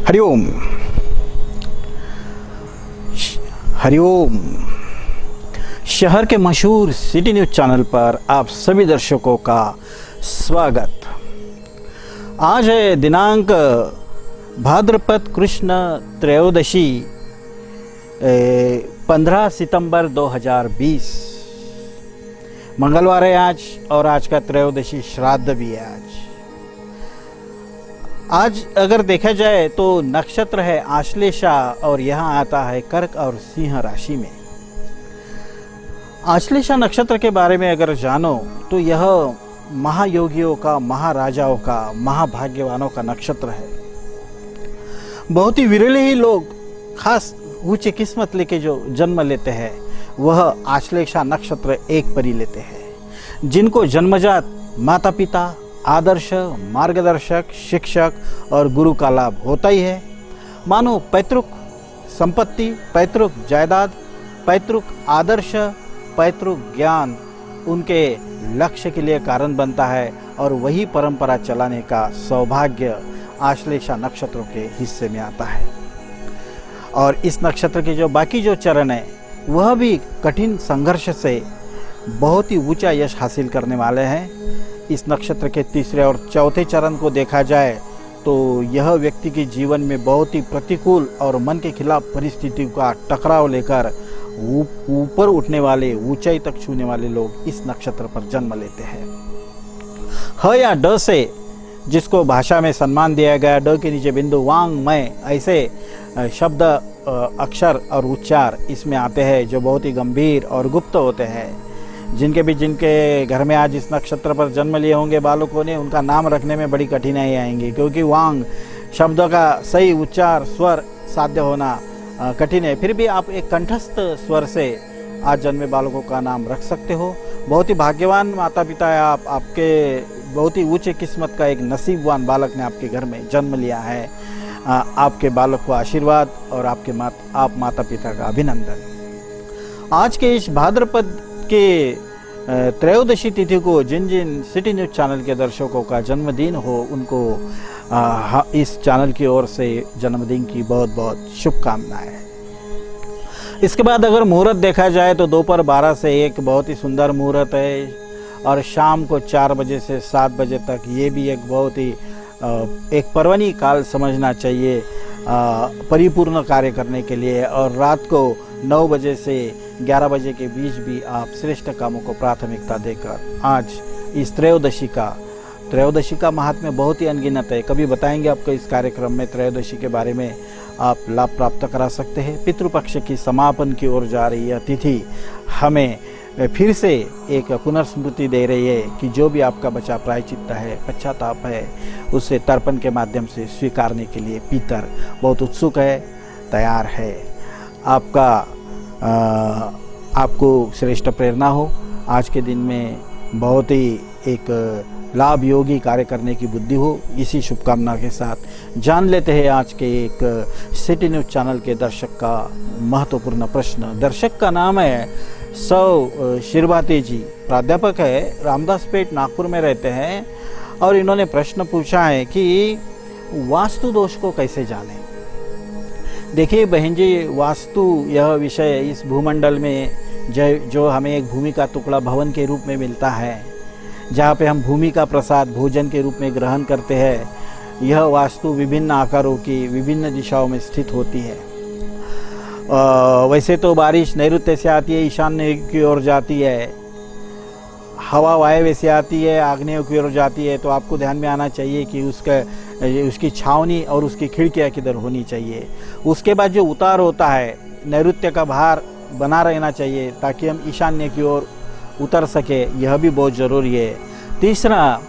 हरिओम हरिओम। शहर के मशहूर सिटी न्यूज़ चैनल पर आप सभी दर्शकों का स्वागत। आज है दिनांक भाद्रपद कृष्ण त्रयोदशी 15 सितंबर 2020 मंगलवार है आज, और आज का त्रयोदशी श्राद्ध भी है आज अगर देखा जाए तो नक्षत्र है आश्लेषा, और यहाँ आता है कर्क और सिंह राशि में। आश्लेषा नक्षत्र के बारे में अगर जानो तो यह महायोगियों का, महाराजाओं का, महाभाग्यवानों का नक्षत्र है। बहुत ही विरले ही लोग खास ऊंची किस्मत लेके जो जन्म लेते हैं वह आश्लेषा नक्षत्र एक पर ही लेते हैं, जिनको जन्मजात माता पिता, आदर्श, मार्गदर्शक, शिक्षक और गुरु का लाभ होता ही है। मानो पैतृक संपत्ति, पैतृक जायदाद, पैतृक आदर्श, पैतृक ज्ञान उनके लक्ष्य के लिए कारण बनता है, और वही परंपरा चलाने का सौभाग्य आश्लेषा नक्षत्रों के हिस्से में आता है। और इस नक्षत्र के जो बाकी जो चरण है वह भी कठिन संघर्ष से बहुत ही ऊंचा यश हासिल करने वाले हैं। इस नक्षत्र के तीसरे और चौथे चरण को देखा जाए तो यह व्यक्ति के जीवन में बहुत ही प्रतिकूल और मन के खिलाफ परिस्थितियों का टकराव लेकर ऊपर उठने वाले, ऊंचाई तक छूने वाले लोग इस नक्षत्र पर जन्म लेते हैं। ह या ड से जिसको भाषा में सम्मान दिया गया, ड के नीचे बिंदु, वांग, मय, ऐसे शब्द, अक्षर और उच्चार इसमें आते हैं जो बहुत ही गंभीर और गुप्त होते हैं। जिनके घर में आज इस नक्षत्र पर जन्म लिए होंगे बालकों ने, उनका नाम रखने में बड़ी कठिनाई आएंगी, क्योंकि वांग शब्दों का सही उच्चार, स्वर साध्य होना कठिन है। फिर भी आप एक कंठस्थ स्वर से आज जन्मे बालकों का नाम रख सकते हो। बहुत ही भाग्यवान माता पिता है आप, आपके बहुत ही ऊंचे किस्मत का एक नसीबवान बालक ने आपके घर में जन्म लिया है। आपके बालक को आशीर्वाद और आप माता पिता का अभिनंदन। आज के इस भाद्रपद के त्रयोदशी तिथि को जिन सिटी न्यूज़ चैनल के दर्शकों का जन्मदिन हो, उनको इस चैनल की ओर से जन्मदिन की बहुत बहुत शुभकामनाएं। इसके बाद अगर मुहूर्त देखा जाए तो दोपहर 12 से 1 बहुत ही सुंदर मुहूर्त है, और शाम को 4 बजे से 7 बजे तक ये भी एक बहुत ही एक पर्वणी काल समझना चाहिए परिपूर्ण कार्य करने के लिए। और रात को 9 बजे से 11 बजे के बीच भी आप श्रेष्ठ कामों को प्राथमिकता देकर आज इस त्रयोदशी का महात्म्य बहुत ही अनगिनत है। कभी बताएंगे आपको इस कार्यक्रम में त्रयोदशी के बारे में, आप लाभ प्राप्त करा सकते हैं। पितृपक्ष की समापन की ओर जा रही यह तिथि हमें फिर से एक पुनर्स्मृति दे रही है कि जो भी आपका बचा प्रायश्चित्त है, पश्चाताप है, उसे तर्पण के माध्यम से स्वीकारने के लिए पितर बहुत उत्सुक है, तैयार है। आपको श्रेष्ठ प्रेरणा हो, आज के दिन में बहुत ही एक लाभ योगी कार्य करने की बुद्धि हो, इसी शुभकामना के साथ जान लेते हैं आज के एक सिटी न्यूज़ चैनल के दर्शक का महत्वपूर्ण प्रश्न। दर्शक का नाम है शिरभाती जी, प्राध्यापक है, रामदासपेट नागपुर में रहते हैं, और इन्होंने प्रश्न पूछा है कि वास्तु दोष को कैसे जानें। देखिए बहन जी, वास्तु यह विषय इस भूमंडल में जो हमें एक भूमि का टुकड़ा भवन के रूप में मिलता है, जहाँ पे हम भूमि का प्रसाद भोजन के रूप में ग्रहण करते हैं, यह वास्तु विभिन्न आकारों की विभिन्न दिशाओं में स्थित होती है। वैसे तो बारिश नैऋत्य से आती है, ईशान्य की ओर जाती है, हवा वायव्य से आती है, आग्नेय की ओर जाती है, तो आपको ध्यान में आना चाहिए कि उसकी छावनी और उसकी खिड़कियाँ किधर होनी चाहिए। उसके बाद जो उतार होता है, नैऋत्य का भार बना रहना चाहिए ताकि हम ईशान्य की ओर उतर सके, यह भी बहुत ज़रूरी है। तीसरा,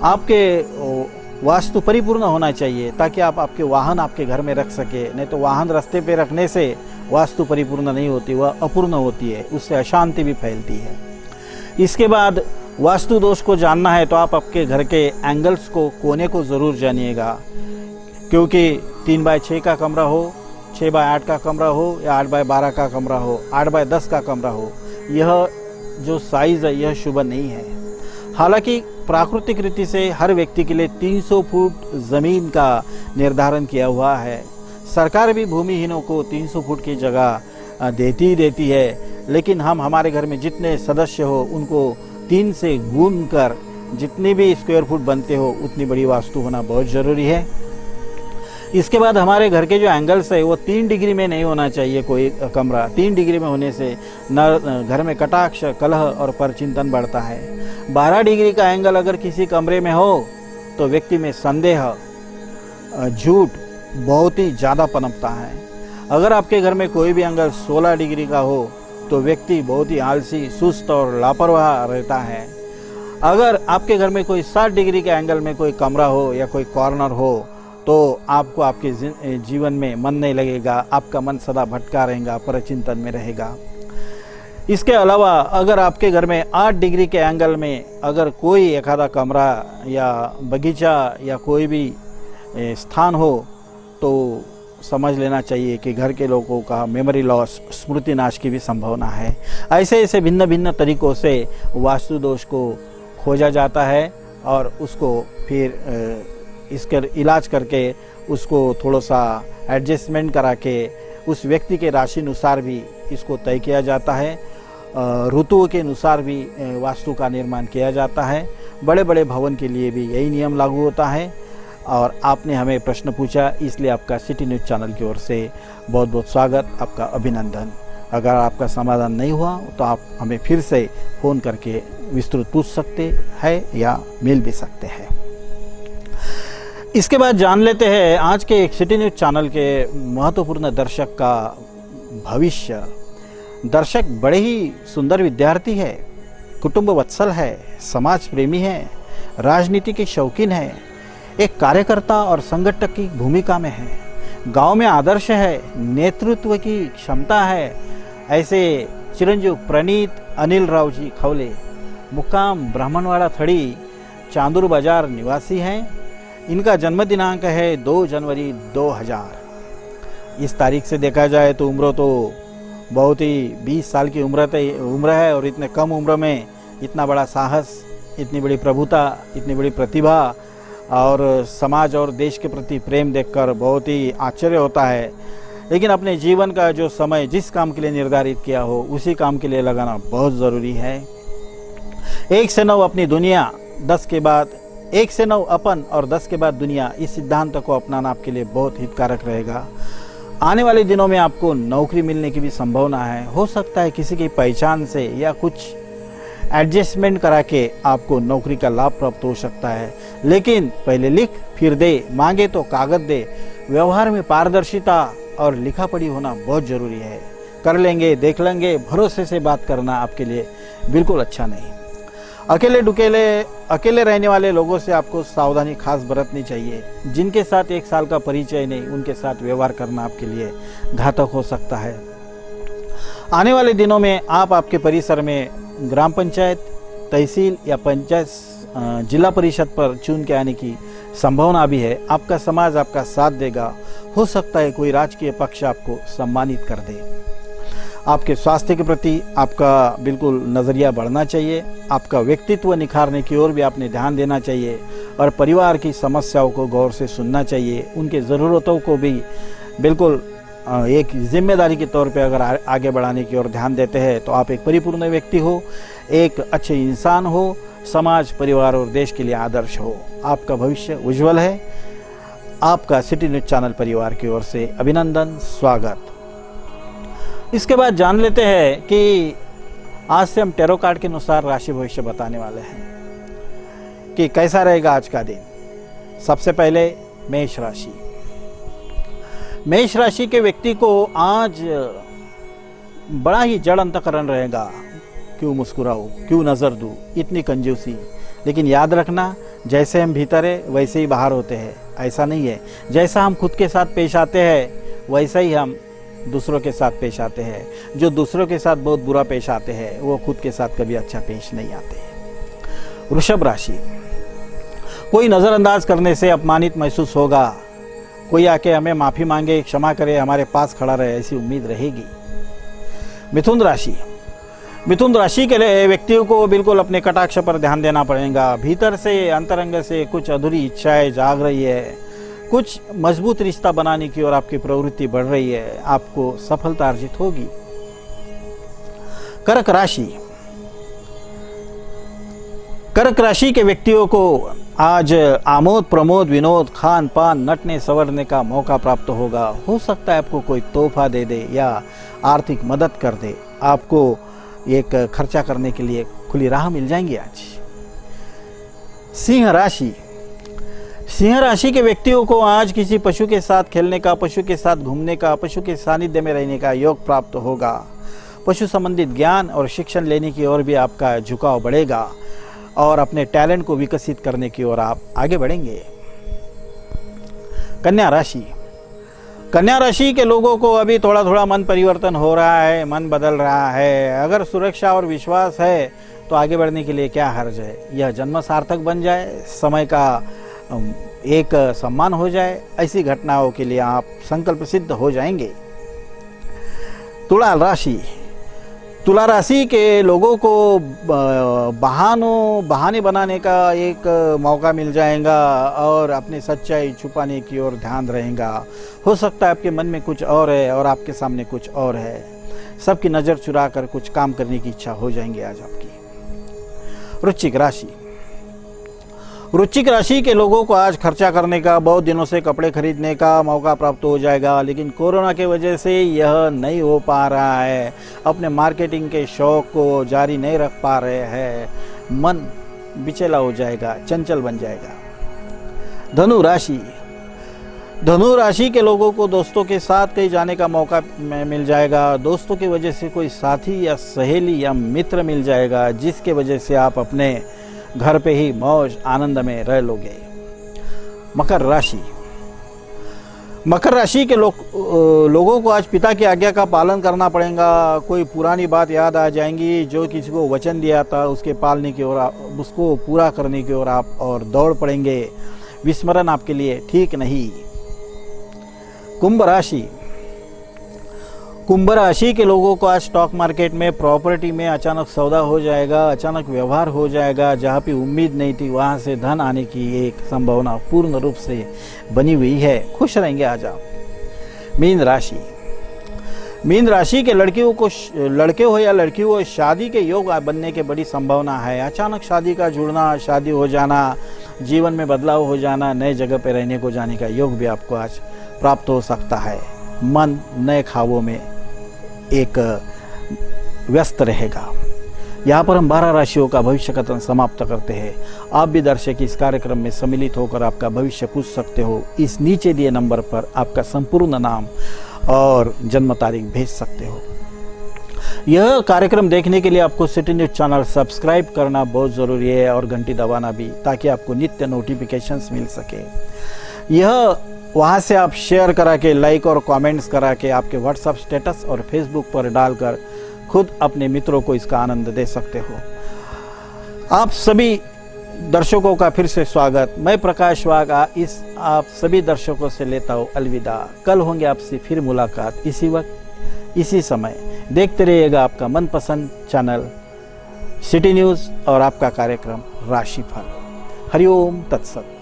आपके वास्तु परिपूर्ण होना चाहिए ताकि आप आपके वाहन आपके घर में रख सके, नहीं तो वाहन रास्ते पे रखने से वास्तु परिपूर्ण नहीं होती, वह अपूर्ण होती है, उससे अशांति भी फैलती है। इसके बाद वास्तु दोष को जानना है तो आप आपके घर के एंगल्स को, कोने को ज़रूर जानिएगा, क्योंकि 3x6 का कमरा हो, 6x8 का कमरा हो, या 8x12 का कमरा हो, 8x10 का कमरा हो, यह जो साइज़ है यह शुभ नहीं है। हालांकि प्राकृतिक रीति से हर व्यक्ति के लिए 300 फुट ज़मीन का निर्धारण किया हुआ है। सरकार भी भूमिहीनों को 300 फुट की जगह देती है, लेकिन हम हमारे घर में जितने सदस्य हो उनको 3 से गुण कर जितनी भी स्क्वायर फुट बनते हो उतनी बड़ी वास्तु होना बहुत ज़रूरी है। इसके बाद हमारे घर के जो एंगल्स है वो 3 डिग्री में नहीं होना चाहिए। कोई कमरा 3 डिग्री में होने से न घर में कटाक्ष, कलह और परचिंतन बढ़ता है। 12 डिग्री का एंगल अगर किसी कमरे में हो तो व्यक्ति में संदेह, झूठ बहुत ही ज़्यादा पनपता है। अगर आपके घर में कोई भी एंगल 16 डिग्री का हो तो व्यक्ति बहुत ही आलसी, सुस्त और लापरवाह रहता है। अगर आपके घर में कोई 60 डिग्री के एंगल में कोई कमरा हो या कोई कॉर्नर हो तो आपको आपके जीवन में मन नहीं लगेगा, आपका मन सदा भटका रहेगा, परचिंतन में रहेगा। इसके अलावा अगर आपके घर में 8 डिग्री के एंगल में अगर कोई एक आधा कमरा या बगीचा या कोई भी स्थान हो तो समझ लेना चाहिए कि घर के लोगों का मेमोरी लॉस, स्मृति नाश की भी संभावना है। ऐसे भिन्न भिन्न तरीक़ों से वास्तु दोष को खोजा जाता है और उसको फिर इसका इलाज करके उसको थोड़ा सा एडजस्टमेंट करा के उस व्यक्ति के राशि अनुसार भी इसको तय किया जाता है। ऋतुओं के अनुसार भी वास्तु का निर्माण किया जाता है। बड़े बड़े भवन के लिए भी यही नियम लागू होता है। और आपने हमें प्रश्न पूछा, इसलिए आपका सिटी न्यूज़ चैनल की ओर से बहुत बहुत स्वागत, आपका अभिनंदन। अगर आपका समाधान नहीं हुआ तो आप हमें फिर से फ़ोन करके विस्तृत पूछ सकते हैं या मिल भी सकते हैं। इसके बाद जान लेते हैं आज के एक सिटी न्यूज़ चैनल के महत्वपूर्ण दर्शक का भविष्य। दर्शक बड़े ही सुंदर विद्यार्थी है, कुटुंब वत्सल है, समाज प्रेमी है, राजनीति के शौकीन है, एक कार्यकर्ता और संगठक की भूमिका में है, गांव में आदर्श है, नेतृत्व की क्षमता है। ऐसे चिरंजीव प्रणीत अनिल राव जी खवले मुकाम ब्राह्मणवाड़ा थड़ी, चांदूर बाजार निवासी हैं। इनका जन्म दिनांक है 2 जनवरी 2000। इस तारीख से देखा जाए तो उम्र तो बहुत ही 20 साल की उम्र है और इतने कम उम्र में इतना बड़ा साहस, इतनी बड़ी प्रभुता, इतनी बड़ी प्रतिभा और समाज और देश के प्रति प्रेम देखकर बहुत ही आश्चर्य होता है। लेकिन अपने जीवन का जो समय जिस काम के लिए निर्धारित किया हो उसी काम के लिए लगाना बहुत ज़रूरी है। 1 से 9 अपनी दुनिया, 10 के बाद 1 से 9 अपन और 10 के बाद दुनिया, इस सिद्धांत को अपनाना आपके लिए बहुत हितकारक रहेगा। आने वाले दिनों में आपको नौकरी मिलने की भी संभावना है। हो सकता है किसी की पहचान से या कुछ एडजस्टमेंट करा के आपको नौकरी का लाभ प्राप्त हो सकता है। लेकिन पहले लिख फिर दे, मांगे तो कागज दे। व्यवहार में पारदर्शिता और लिखा पढ़ी होना बहुत ज़रूरी है। कर लेंगे, देख लेंगे, भरोसे से बात करना आपके लिए बिल्कुल अच्छा नहीं। अकेले रहने वाले लोगों से आपको सावधानी खास बरतनी चाहिए। जिनके साथ 1 साल का परिचय नहीं, उनके साथ व्यवहार करना आपके लिए घातक हो सकता है। आने वाले दिनों में आप आपके परिसर में ग्राम पंचायत, तहसील या पंचायत, जिला परिषद पर चुन के आने की संभावना भी है। आपका समाज आपका साथ देगा। हो सकता है कोई राजकीय पक्ष आपको सम्मानित कर दे। आपके स्वास्थ्य के प्रति आपका बिल्कुल नज़रिया बढ़ना चाहिए। आपका व्यक्तित्व निखारने की ओर भी आपने ध्यान देना चाहिए और परिवार की समस्याओं को गौर से सुनना चाहिए। उनके ज़रूरतों को भी बिल्कुल एक जिम्मेदारी के तौर पे अगर आगे बढ़ाने की ओर ध्यान देते हैं तो आप एक परिपूर्ण व्यक्ति हो, एक अच्छे इंसान हो, समाज, परिवार और देश के लिए आदर्श हो। आपका भविष्य उज्जवल है। आपका सिटी न्यूज़ चैनल परिवार की ओर से अभिनंदन, स्वागत। इसके बाद जान लेते हैं कि आज से हम टैरो कार्ड के अनुसार राशि भविष्य बताने वाले हैं कि कैसा रहेगा आज का दिन। सबसे पहले मेष राशि। मेष राशि के व्यक्ति को आज बड़ा ही जड़ अंतःकरण रहेगा। क्यों मुस्कुराऊं, क्यों नज़र दूं, इतनी कंजूसी। लेकिन याद रखना, जैसे हम भीतर है वैसे ही बाहर होते हैं, ऐसा नहीं है। जैसा हम खुद के साथ पेश आते हैं वैसा ही हम दूसरों के साथ पेश आते हैं। जो दूसरों के साथ बहुत बुरा पेश आते हैं वो खुद के साथ कभी अच्छा पेश नहीं आते। वृषभ राशि। कोई नज़रअंदाज करने से अपमानित महसूस होगा। कोई आके हमें माफ़ी मांगे, क्षमा करे, हमारे पास खड़ा रहे, ऐसी उम्मीद रहेगी। मिथुन राशि। मिथुन राशि के व्यक्तियों को बिल्कुल अपने कटाक्ष पर ध्यान देना पड़ेगा। भीतर से अंतरंग से कुछ अधूरी इच्छाएं जाग रही है, कुछ मजबूत रिश्ता बनाने की ओर आपकी प्रवृत्ति बढ़ रही है, आपको सफलता अर्जित होगी। कर्क राशि, कर्क राशि के व्यक्तियों को आज आमोद प्रमोद विनोद खान पान नटने संवरने का मौका प्राप्त होगा। हो सकता है आपको कोई तोहफा दे दे या आर्थिक मदद कर दे, आपको एक खर्चा करने के लिए खुली राह मिल जाएंगी आज। सिंह राशि, सिंह राशि के व्यक्तियों को आज किसी पशु के साथ खेलने का, पशु के साथ घूमने का, पशु के सानिध्य में रहने का योग प्राप्त होगा। पशु संबंधित ज्ञान और शिक्षण लेने की ओर भी आपका झुकाव बढ़ेगा और अपने टैलेंट को विकसित करने की ओर आप आगे बढ़ेंगे। कन्या राशि, कन्या राशि के लोगों को अभी थोड़ा थोड़ा मन परिवर्तन हो रहा है, मन बदल रहा है। अगर सुरक्षा और विश्वास है तो आगे बढ़ने के लिए क्या हर्ज है। यह जन्म सार्थक बन जाए, समय का एक सम्मान हो जाए, ऐसी घटनाओं के लिए आप संकल्प सिद्ध हो जाएंगे। तुला राशि, तुला राशि के लोगों को बहाने बनाने का एक मौका मिल जाएगा और अपनी सच्चाई छुपाने की ओर ध्यान रहेगा। हो सकता है आपके मन में कुछ और है और आपके सामने कुछ और है। सबकी नज़र चुरा कर कुछ काम करने की इच्छा हो जाएंगे आज आपकी। वृश्चिक राशि, वृश्चिक राशि के लोगों को आज खर्चा करने का, बहुत दिनों से कपड़े खरीदने का मौका प्राप्त हो जाएगा, लेकिन कोरोना के वजह से यह नहीं हो पा रहा है। अपने मार्केटिंग के शौक को जारी नहीं रख पा रहे हैं, मन बिचला हो जाएगा, चंचल बन जाएगा। धनु राशि, धनु राशि के लोगों को दोस्तों के साथ कहीं जाने का मौका मिल जाएगा। दोस्तों की वजह से कोई साथी या सहेली या मित्र मिल जाएगा, जिसके वजह से आप अपने घर पे ही मौज आनंद में रह लोगे। मकर राशि, मकर राशि के लोगों को आज पिता की आज्ञा का पालन करना पड़ेगा। कोई पुरानी बात याद आ जाएंगी, जो किसी को वचन दिया था उसके पालने की ओर, उसको पूरा करने की ओर आप और दौड़ पड़ेंगे। विस्मरण आपके लिए ठीक नहीं। कुंभ राशि, कुंभ राशि के लोगों को आज स्टॉक मार्केट में, प्रॉपर्टी में अचानक सौदा हो जाएगा, अचानक व्यवहार हो जाएगा। जहाँ पे उम्मीद नहीं थी वहाँ से धन आने की एक संभावना पूर्ण रूप से बनी हुई है। खुश रहेंगे आज आप। मीन राशि, मीन राशि के लड़के हो या लड़की हो, शादी के योग बनने के बड़ी संभावना है। अचानक शादी का जुड़ना, शादी हो जाना, जीवन में बदलाव हो जाना, नए जगह पे रहने को जाने का योग भी आपको आज प्राप्त हो सकता है। मन नए ख्वाबों में एक व्यस्त रहेगा। यहाँ पर हम 12 राशियों का भविष्य कथन समाप्त करते हैं। आप भी दर्शक इस कार्यक्रम में सम्मिलित होकर आपका भविष्य पूछ सकते हो। इस नीचे दिए नंबर पर आपका संपूर्ण नाम और जन्म तारीख भेज सकते हो। यह कार्यक्रम देखने के लिए आपको सिटी न्यूज चैनल सब्सक्राइब करना बहुत ज़रूरी है और घंटी दबाना भी, ताकि आपको नित्य नोटिफिकेशंस मिल सके। यह वहाँ से आप शेयर करा के, लाइक और कमेंट्स करा के आपके व्हाट्सएप स्टेटस और फेसबुक पर डालकर खुद अपने मित्रों को इसका आनंद दे सकते हो। आप सभी दर्शकों का फिर से स्वागत। मैं प्रकाश वाघ आप सभी दर्शकों से लेता हूँ अलविदा। कल होंगे आपसे फिर मुलाकात, इसी वक्त इसी समय। देखते रहिएगा आपका मनपसंद चैनल सिटी न्यूज़ और आपका कार्यक्रम राशिफल। हरिओम तत्सत।